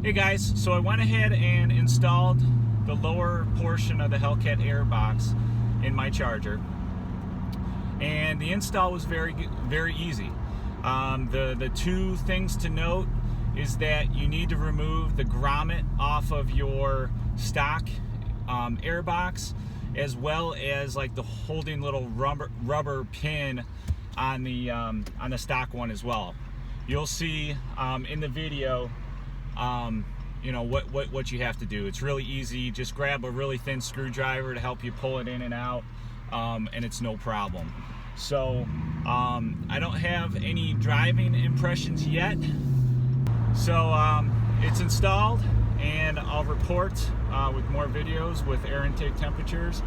Hey guys, so I went ahead and installed the lower portion of the Hellcat Airbox in my Charger, and the install was very easy. The two things to note is that you need to remove the grommet off of your stock Airbox, as well as like the holding little rubber pin on the stock one as well. You'll see in the video you know what you have to do. It's really easy. Just grab a really thin screwdriver to help you pull it in and out, and it's no problem. So I don't have any driving impressions yet, so it's installed, and I'll report with more videos with air intake temperatures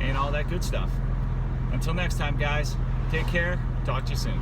and all that good stuff. Until next time, guys, take care. Talk to you soon.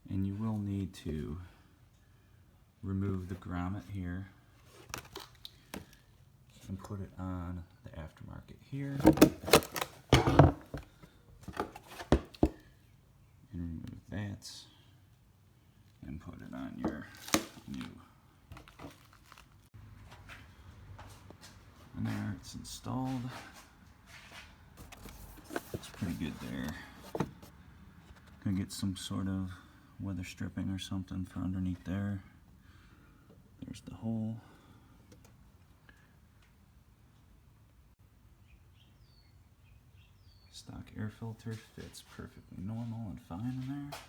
And you will need to remove the grommet here and put it on the aftermarket here, and remove that and put it on your new. And there, it's installed. It's pretty good there. Gonna get some sort of weather stripping or something for underneath there. There's the hole. Stock air filter fits perfectly normal and fine in there.